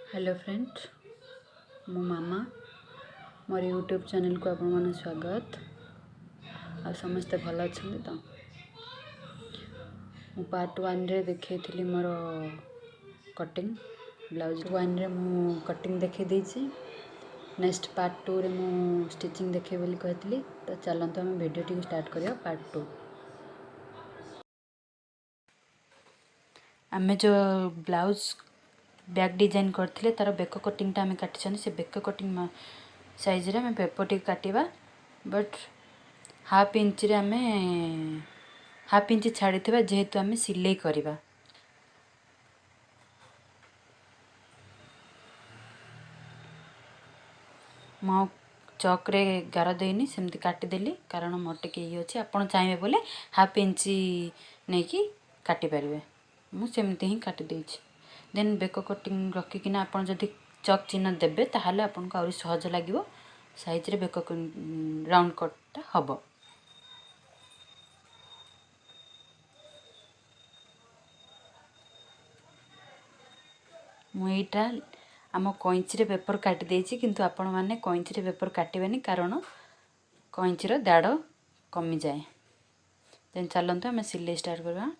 Hello friend, मो मामा मोर YouTube channel को आपण मन स्वागत। आ समस्ते भल अच्छा तो मु पार्ट 1 रे देखी थी मोर कटिंग ब्लाउज 1 रे मु कटिंग देखी देछि। नेक्स्ट पार्ट 2 रे मु स्टिचिंग देखे बोली कहतली। तो चलंतु हम वीडियो टी स्टार्ट करिया पार्ट 2। आमे जो ब्लाउज बैक डिजाइन करथिले तार बेक कटिंग टा आमे काटिछन। से बेक कटिंग साइज रे आमे पेपर टी काटिबा, बट हाफ इंच रे आमे हाफ इंच छाड़ी थिबा जेहेतु आमे सिलाई करिबा। मो चौक रे गार देनी सेमती काटी देली, कारण मोर टिके ये अछि। आपण चाहेबे बोले हाफ इंच नै कि काटी परिबे। मु सेमती ही काटी देछि। देन बेक कटिंग रखी किना आपण जदी चौक चिन्ह देबे ताहाले आपण को और सहज लागिवो। साइज रे बेक राउंड कट हबो। मु एटा आम कइंची रे पेपर काटी देछि, किंतु आपण माने कइंची रे पेपर काटिबेनी, कारण कइंची रो दाड़ कमी जाए। देन चलंतु आमे सिलाई स्टार्ट करबा।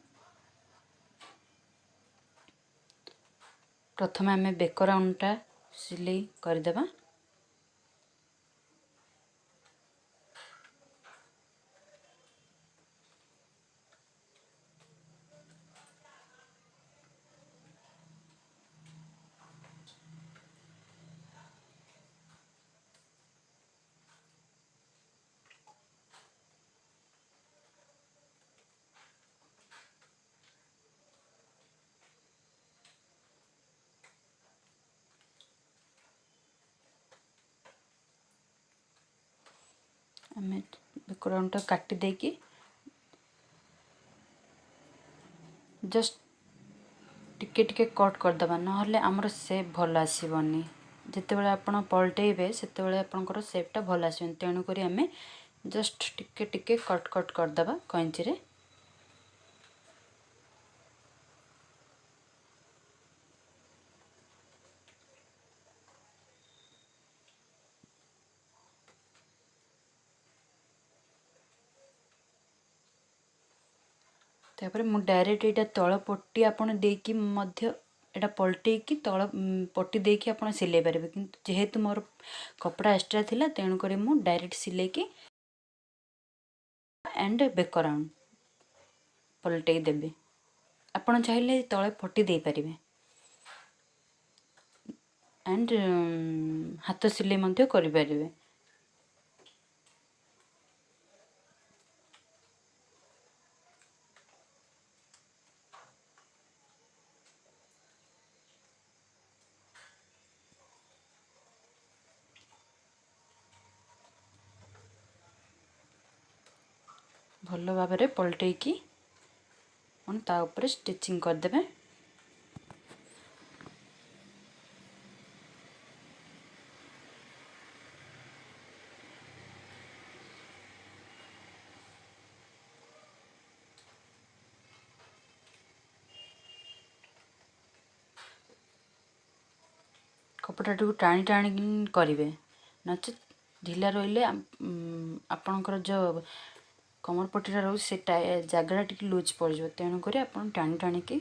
प्रथम आमे बेक राउंड टा सिलाई कर देबा। आमे बेक राउंड टा काटी देकी जस्ट टिके टिके कट कर दबा, नहले हमर शेप भल आसीबनी। जते बेले आपण पलटेबे सेते बेले आपनकर शेप टा भल आसीबनी। तेनु करी आमे जस्ट टिके टिके कट कट कर दबा कइंची रे। तापर मु डायरेक्ट एटा तळ पट्टी आपण देकी मध्य एटा पलटे की तळ पट्टी देकी आपण सिलाई परबे, किंतु जेहेतु मोर कपड़ा एक्स्ट्रा थिला तेनु करी मु डायरेक्ट सिलाई की एंड बेक राउंड पलटे देबे। आपण चाहिले तळे पट्टी दे परिबे एंड हाथ सिलाई मध्य करि परिबे। भल भाव में पलटे की ता ऊपर स्टिचिंग कर देबे। कपड़ा टी टाणी टाणी करेंगे, नचे ढिला रही आपणकर जो कमर पट्टीटा रोज से जगह टी लूज पड़ जाए। तेणुक आप टाणी टाणी की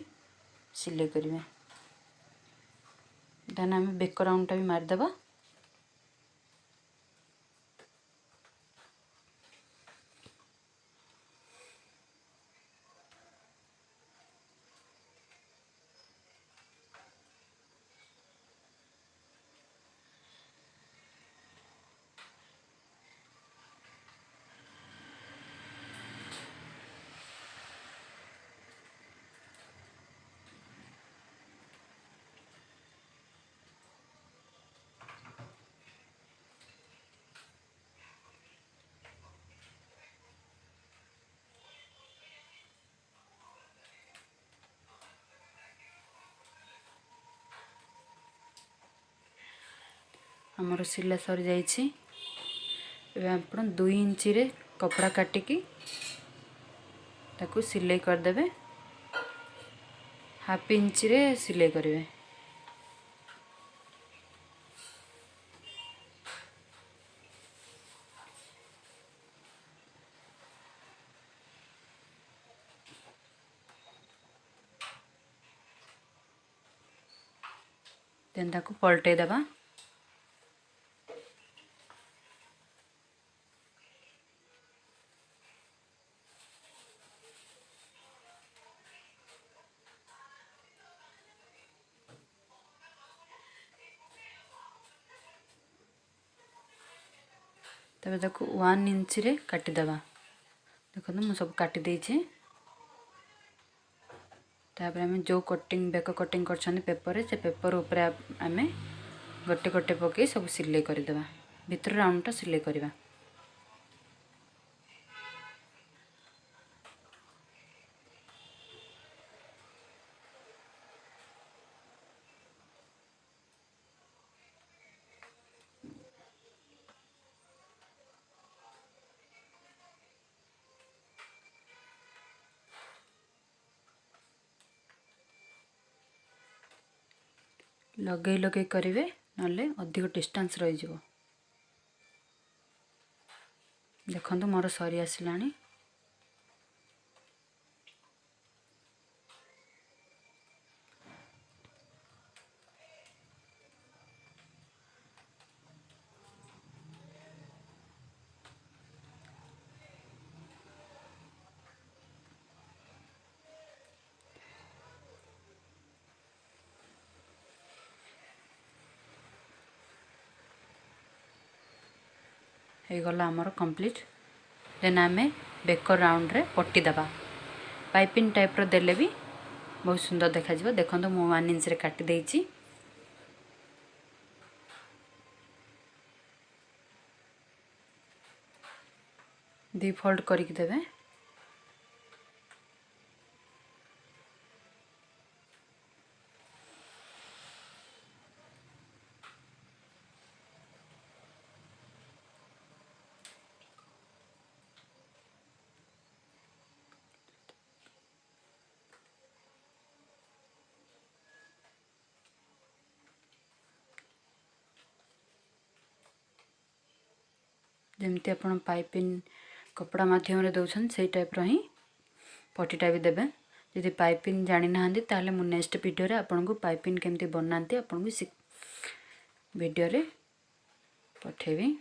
सिलाई करेंगे। देन आम बेक राउंड टा भी मारिदेबा। हमर सिला सरी जाइछि। एबे आपण 2 इंच रे कपड़ा काटिकी ताकू सिलाई कर देबे। हाफ इंच रे सिलाई करेंगे। देन ताको पलटे देबा। तबे ताको 1 इंच रे काटी देबा। देखो मु सब काटी देछि। तापर आम जो कटिंग बेक कटिंग कर पेपर से पेपर ऊपर आम गोटे गोटे पकई सब सिलाई करदेबा। भीतर राउंडटा सिलाई करवा। लगे लगे करेंगे ना अधिक डिस्टेंस रही जाव। देखो मोर सरी आसला। हो गला आमर कंप्लीट। देन आम बेक राउंड रे पट्टी दबा। पाइपिंग टाइप रो देले भी बहुत सुंदर देखा जिवो। देखो तो मु 1 इंच रे काटी देछि। दी फोल्ड करिक देबे। जमती आपण पाइपिंग कपड़ा माध्यम रे दउछन सेही टाइप रो ही पट्टीटा भी देबे। यदि पाइपिंग जानि नाहंदी ताले मु नेक्स्ट वीडियो रे आपन को पाइपिंग केमती बनांती आपन को वीडियो रे पठेबी।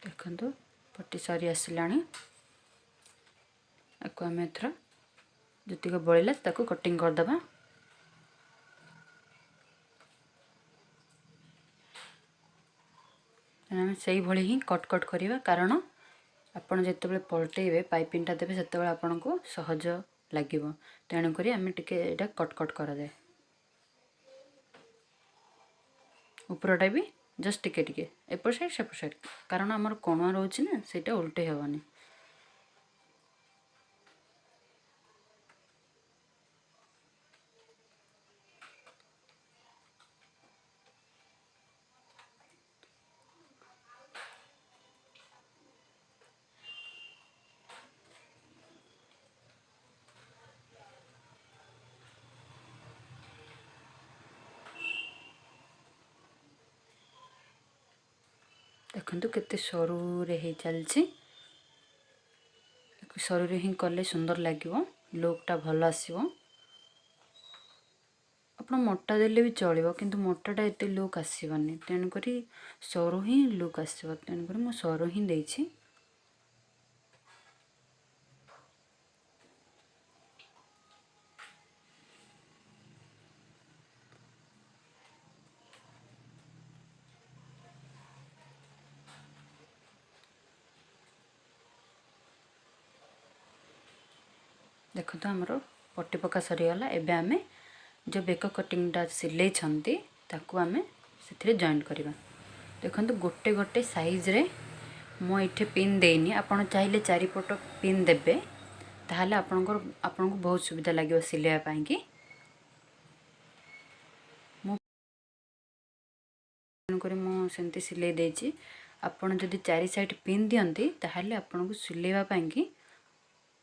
देखो पट्टी सरी आसलानी। आपको आम एथर जीक बड़े ताको कटिंग करदे। आम से भली ही कट कट करवा कारण आपड़ जिते पलटेबे पाइपिंगटा देवे से आपन को सहज लगे। तेणुक आम टे कट कट कराए। उपरटा भी जस्ट टिके टिके एपट साइड सेपट साइड कारण आमर कणुआ रोचे ना सेटा उल्टे हेबनी। देखो केते सरू रे हे चलछि। सरू रे ही कले सुंदर लागिवो। लुकटा भल आसीवो। आपण मोटा देले भी चलिवो किंतु मोटाटा एते लुक आसीबनी। तेणुक सरू ही लुक आसीबो। तेणुक मु सरू ही देछि। देखो तो आमर पट्टी पका सरीगला। एबे आमे जो बेक कटिंगटा सिले ताकू आमे से जॉइंट करवा। देखो गोटे गोटे साइज रे ମୁଁ ଏଠି ପିନ୍ ଦେଇନି, ଆପଣ ଚାହିଁଲେ ଚାରିପଟ ପିନ୍ ଦେବେ, ତାହେଲେ ଆପଣଙ୍କୁ ବହୁତ ସୁବିଧା ଲାଗିବ ସିଲେଇବା ପାଇଁକି। ତେଣୁକରି ମୁଁ ସେମିତି ସିଲେଇ ଦେଇଛି। ଆପଣ ଯଦି ଚାରି ସାଇଡ଼୍ ପିନ୍ ଦିଅନ୍ତି ତାହେଲେ ଆପଣଙ୍କୁ ସିଲେଇବା ପାଇଁକି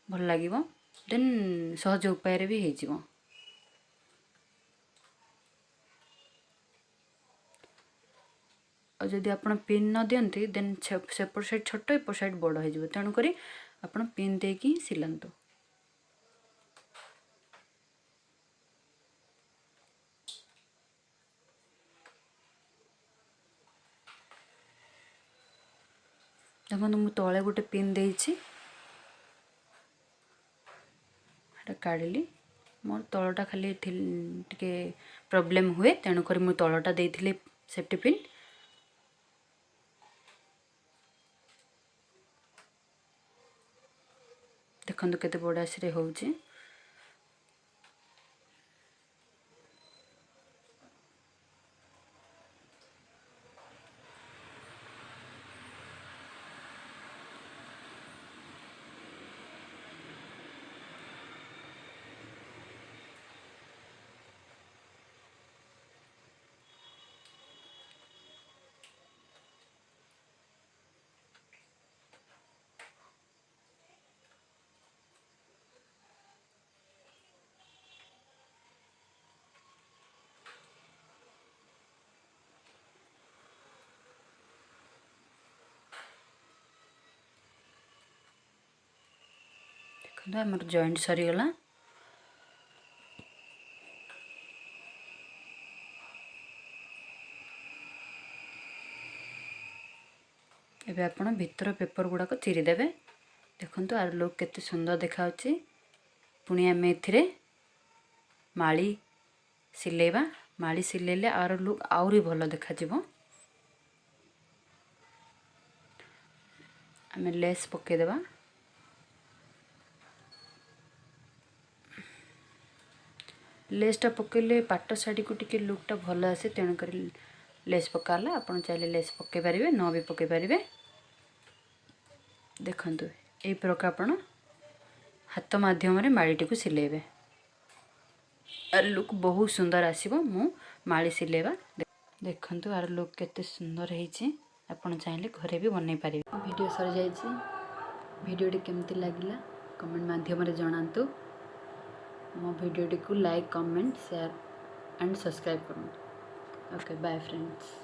ଭଲ ଲାଗିବ, ଦେନ୍ ସହଜ ଉପାୟରେ ବି ହେଇଯିବ। ଆଉ ଯଦି ଆପଣ ପିନ୍ ନ ଦିଅନ୍ତି ଦେନ୍ ସେପଟ ସାଇଡ଼୍ ଛୋଟ ଏପଟ ସାଇଡ଼୍ ବଡ଼ ହେଇଯିବ। ତେଣୁକରି ଆପଣ ପିନ୍ ଦେଇକି ହିଁ ସିଲାନ୍ତୁ। ଦେଖନ୍ତୁ ମୁଁ ତଳେ ଗୋଟେ ପିନ୍ ଦେଇଛି, ସେଟା କାଢ଼ିଲି। ମୋର ତଳଟା ଖାଲି ଟିକେ ପ୍ରୋବ୍ଲେମ୍ ହୁଏ, ତେଣୁକରି ମୁଁ ତଳଟା ଦେଇଥିଲି ସେଫ୍ଟି ପିନ୍। ଦେଖନ୍ତୁ କେତେ ବଡ଼ ଆସିରେ ହେଉଛି। ଦେଖନ୍ତୁ ଆମର ଜଏଣ୍ଟ ସରିଗଲା। ଏବେ ଆପଣ ଭିତର ପେପର ଗୁଡ଼ାକ ଚିରିଦେବେ। ଦେଖନ୍ତୁ ଆର ଲୁକ୍ କେତେ ସୁନ୍ଦର ଦେଖାଯାଉଛି। ପୁଣି ଆମେ ଏଥିରେ ମାଳି ସିଲେଇବା। ମାଳି ସିଲେଇଲେ ଆର ଲୁକ୍ ଆହୁରି ଭଲ ଦେଖାଯିବ। ଆମେ ଲେସ୍ ପକାଇଦେବା। ଲେସ୍ଟା ପକାଇଲେ ପାଟ ଶାଢ଼ୀକୁ ଟିକେ ଲୁକ୍ଟା ଭଲ ଆସେ, ତେଣୁକରି ଲେସ୍ ପକା ହେଲା। ଆପଣ ଚାହିଁଲେ ଲେସ୍ ପକାଇ ପାରିବେ, ନ ବି ପକାଇ ପାରିବେ। ଦେଖନ୍ତୁ এই ପ୍ରକାର ଆପଣ ହାତ ମାଧ୍ୟମରେ ମାଳିଟିକୁ ସିଲେଇବେ। ଆର ଲୁକ୍ ବହୁତ ସୁନ୍ଦର ଆସିବ ମୁଁ ମାଳି ସିଲେଇବା। ଦେଖନ୍ତୁ ଆର ଲୁକ୍ କେତେ ସୁନ୍ଦର ହେଇଛି। ଆପଣ ଚାହିଁଲେ ଘରେ ବି ବନେଇ ପାରିବେ। ଭିଡ଼ିଓ ସରିଯାଇଛି। ଭିଡ଼ିଓଟି କେମିତି ଲାଗିଲା କମେଣ୍ଟ ମାଧ୍ୟମରେ ଜଣାନ୍ତୁ। ମୋ ଭିଡ଼ିଓଟିକୁ like, comment, share and subscribe କରନ୍ତୁ। Okay, bye friends.